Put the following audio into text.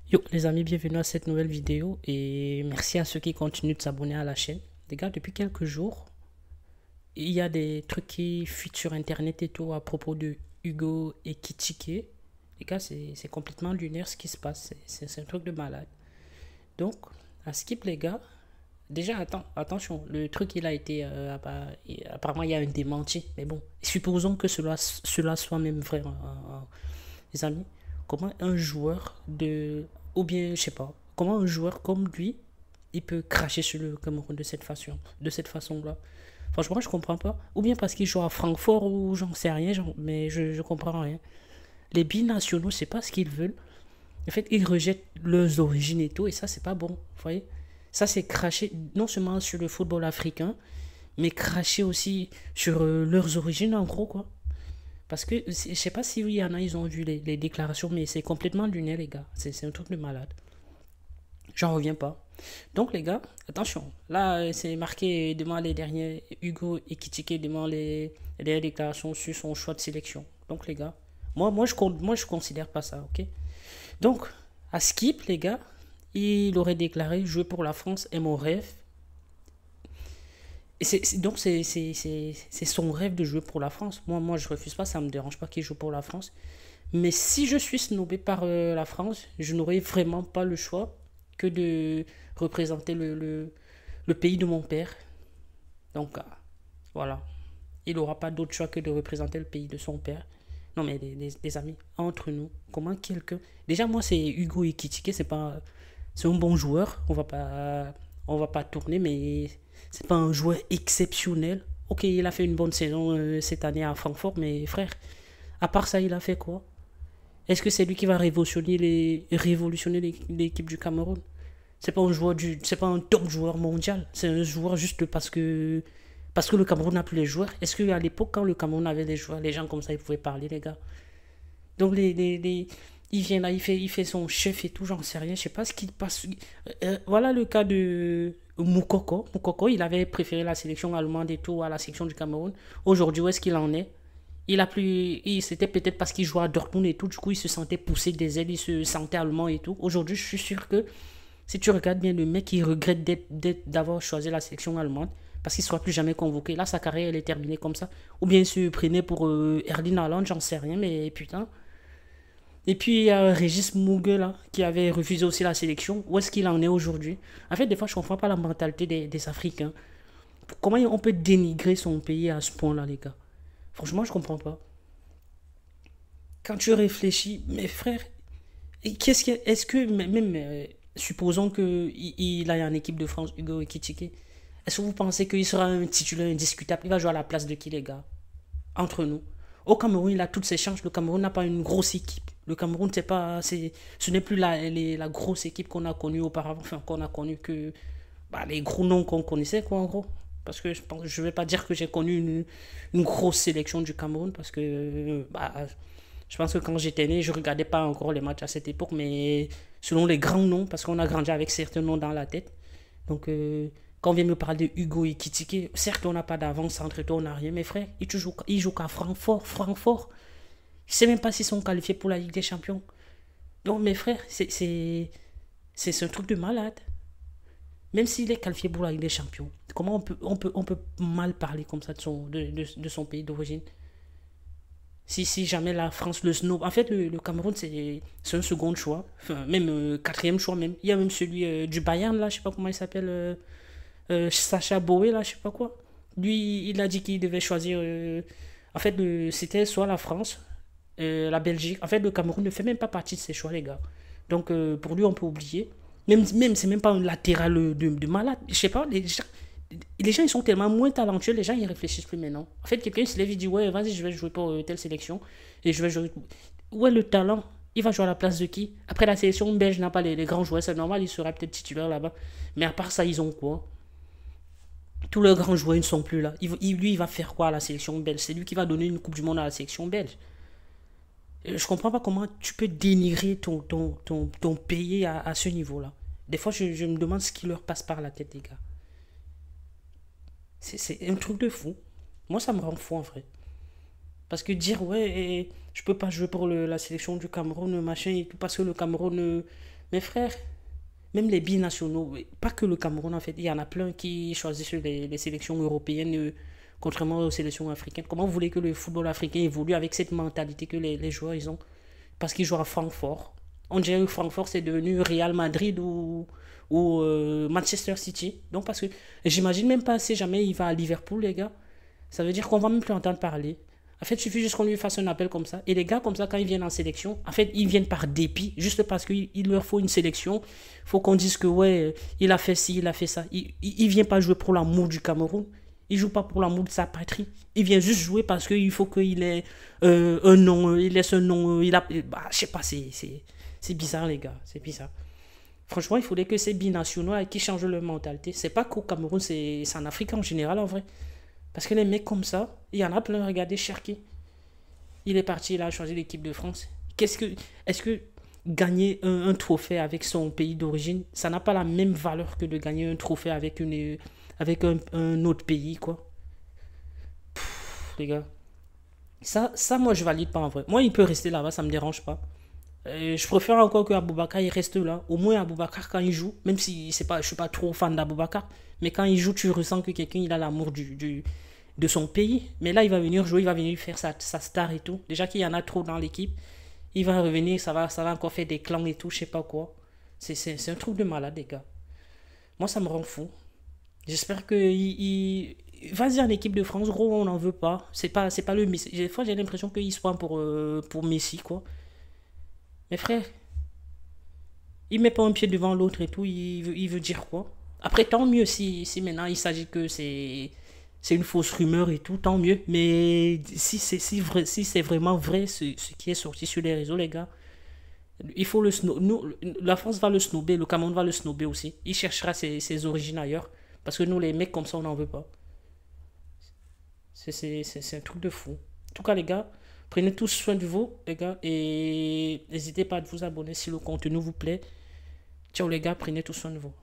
Yo les amis, bienvenue à cette nouvelle vidéo et merci à ceux qui continuent de s'abonner à la chaîne. Les gars, depuis quelques jours, il y a des trucs qui fuitent sur internet et tout à propos de Hugo et Kitike. Les gars, c'est complètement lunaire ce qui se passe, c'est un truc de malade. Donc, à skip les gars, déjà attention, le truc il a été, apparemment il y a un démenti, mais bon, supposons que cela soit même vrai, les amis. Comment un joueur de, ou bien je sais pas, comment un joueur comme lui, il peut cracher sur le Cameroun de cette façon-là. Franchement, je comprends pas. Ou bien parce qu'il joue à Francfort ou j'en sais rien, mais je comprends rien. Les binationaux, c'est pas ce qu'ils veulent. En fait, ils rejettent leurs origines et tout, et ça, c'est pas bon. Vous voyez? Ça, c'est cracher non seulement sur le football africain, mais cracher aussi sur leurs origines, en gros, quoi. Parce que je sais pas si il y en a, ils ont vu les déclarations, mais c'est complètement lunaire, les gars. C'est un truc de malade. J'en reviens pas. Donc, les gars, attention. Là, c'est marqué devant les derniers. Hugo Ekitike devant les dernières déclarations sur son choix de sélection. Donc, les gars, moi, je considère pas ça, ok? Donc, à Skip, les gars, il aurait déclaré jouer pour la France est mon rêve. Donc, c'est son rêve de jouer pour la France. Moi, je refuse pas, ça me dérange pas qu'il joue pour la France. Mais si je suis snobé par la France, je n'aurai vraiment pas le choix que de représenter le pays de mon père. Donc, voilà. Il n'aura pas d'autre choix que de représenter le pays de son père. Non, mais les amis, entre nous, comment quelqu'un. Déjà, moi, c'est Hugo Ekitike, c'est pas. C'est un bon joueur, on va pas tourner, mais c'est pas un joueur exceptionnel. Ok, il a fait une bonne saison cette année à Francfort, mais frère, à part ça, il a fait quoi? Est-ce que c'est lui qui va révolutionner l'équipe du Cameroun? C'est pas un top joueur mondial. C'est un joueur juste parce que le Cameroun n'a plus les joueurs. Est-ce qu'à l'époque, quand le Cameroun avait les joueurs, les gens comme ça, ils pouvaient parler, les gars? Donc, il vient là, il fait son chef et tout, j'en sais rien. Je sais pas ce qu'il passe. Voilà le cas de Moukoko. Moukoko, il avait préféré la sélection allemande et tout à la sélection du Cameroun. Aujourd'hui, où est-ce qu'il en est? C'était peut-être parce qu'il jouait à Dortmund et tout, du coup, il se sentait pousser des ailes, il se sentait allemand et tout. Aujourd'hui, je suis sûr que si tu regardes bien le mec, il regrette d'avoir choisi la sélection allemande parce qu'il ne sera plus jamais convoqué. Là, sa carrière, elle est terminée comme ça. Ou bien il se prenait pour Erling Haaland, j'en sais rien, mais putain. Et puis, il y a Régis Mugue, là, qui avait refusé aussi la sélection. Où est-ce qu'il en est aujourd'hui? En fait, des fois, je ne comprends pas la mentalité des Africains. Comment on peut dénigrer son pays à ce point-là, les gars? Franchement, je ne comprends pas. Quand tu réfléchis, mes frères, est-ce que même, supposons qu'il aille en équipe de France, Hugo Ekitike, est-ce que vous pensez qu'il sera un titulaire indiscutable? Il va jouer à la place de qui, les gars? Entre nous. Au Cameroun, il a toutes ses chances. Le Cameroun n'a pas une grosse équipe. Le Cameroun, ce n'est plus la grosse équipe qu'on a connue auparavant, enfin, qu'on a connue que les gros noms qu'on connaissait, quoi, en gros. Parce que je vais pas dire que j'ai connu une grosse sélection du Cameroun, parce que je pense que quand j'étais né, je regardais pas encore les matchs à cette époque, mais selon les grands noms, parce qu'on a grandi avec certains noms dans la tête. Donc, quand on vient me parler de Hugo et Kitike, certes, on n'a pas d'avance entre toi, on n'a rien, mais frère, ils jouent qu'à Francfort. Francfort. Je sais même pas s'ils sont qualifiés pour la Ligue des Champions. Donc, mes frères, c'est un truc de malade. Même s'il est qualifié pour la Ligue des Champions, comment on peut mal parler comme ça de son pays d'origine? Si jamais la France le snob. En fait, le Cameroun, c'est un second choix. Enfin, même quatrième choix, même. Il y a même celui du Bayern, là, je sais pas comment il s'appelle. Sacha Boé, là, je sais pas quoi. Lui, il a dit qu'il devait choisir. En fait, c'était soit la France, la Belgique. En fait, le Cameroun ne fait même pas partie de ses choix, les gars. Donc, pour lui, on peut oublier. Même c'est même pas un latéral de malade. Je sais pas, les gens ils sont tellement moins talentueux, les gens ils réfléchissent plus maintenant. En fait, quelqu'un se lève, il dit ouais, vas-y, je vais jouer pour telle sélection et je vais jouer. Où est le talent? Il va jouer à la place de qui? Après, la sélection belge n'a pas les grands joueurs, c'est normal, il sera peut-être titulaire là-bas. Mais à part ça, ils ont quoi? Tous leurs grands joueurs ne sont plus là. Lui, il va faire quoi à la sélection belge? C'est lui qui va donner une Coupe du Monde à la sélection belge. Je comprends pas comment tu peux dénigrer ton pays à ce niveau-là. Des fois, je me demande ce qui leur passe par la tête, les gars. C'est un truc de fou. Moi, ça me rend fou en vrai. Parce que dire, ouais, je peux pas jouer pour la sélection du Cameroun, machin, et tout, parce que le Cameroun. Mes frères, même les binationaux, pas que le Cameroun en fait, il y en a plein qui choisissent les sélections européennes, contrairement aux sélections africaines. Comment vous voulez que le football africain évolue avec cette mentalité que les joueurs ils ont? Parce qu'ils jouent à Francfort. On dirait que Francfort c'est devenu Real Madrid ou Manchester City. Donc parce que j'imagine même pas si jamais il va à Liverpool, les gars. Ça veut dire qu'on va même plus entendre parler. En fait, il suffit juste qu'on lui fasse un appel comme ça. Et les gars, comme ça, quand ils viennent en sélection, en fait, ils viennent par dépit, juste parce qu'il leur faut une sélection. Il faut qu'on dise que, ouais, il a fait ci, il a fait ça. Il vient pas jouer pour l'amour du Cameroun. Il joue pas pour l'amour de sa patrie. Il vient juste jouer parce qu'il faut qu'il ait un nom, il laisse un nom. Bah, je sais pas, c'est bizarre, les gars. C'est bizarre. Franchement, il faudrait que ces binationaux qui changent leur mentalité. C'est pas qu'au Cameroun, c'est en Afrique en général, en vrai. Parce que les mecs comme ça, il y en a plein. Regardez Cherki. Il est parti, il a choisi l'équipe de France. Est-ce que gagner un trophée avec son pays d'origine, ça n'a pas la même valeur que de gagner un trophée avec un autre pays, quoi. Les gars. Ça, moi, je valide pas en vrai. Moi, il peut rester là-bas, ça me dérange pas. Je préfère encore que Aboubakar il reste là. Au moins Aboubakar quand il joue, même si c'est pas, je suis pas trop fan d'Aboubakar, mais quand il joue, tu ressens que quelqu'un il a l'amour de son pays. Mais là, il va venir jouer, il va venir faire sa star et tout. Déjà qu'il y en a trop dans l'équipe, il va revenir, ça va encore faire des clans et tout, je sais pas quoi. C'est un truc de malade, les gars. Moi, ça me rend fou. J'espère que vas-y en équipe de France, gros, on n'en veut pas. C'est pas le Messi. Des fois, j'ai l'impression qu'il se prend pour Messi, quoi. Mais frère, il met pas un pied devant l'autre et tout, il veut dire quoi? Après, tant mieux si maintenant il s'agit que c'est une fausse rumeur et tout, tant mieux. Mais si c'est vraiment vrai ce qui est sorti sur les réseaux, les gars, il faut la France va le snober, le Cameroun va le snober aussi. Il cherchera ses origines ailleurs. Parce que nous, les mecs comme ça, on n'en veut pas. C'est un truc de fou. En tout cas, les gars, prenez tous soin de vous, les gars, et n'hésitez pas à vous abonner si le contenu vous plaît. Ciao, les gars, prenez tous soin de vous.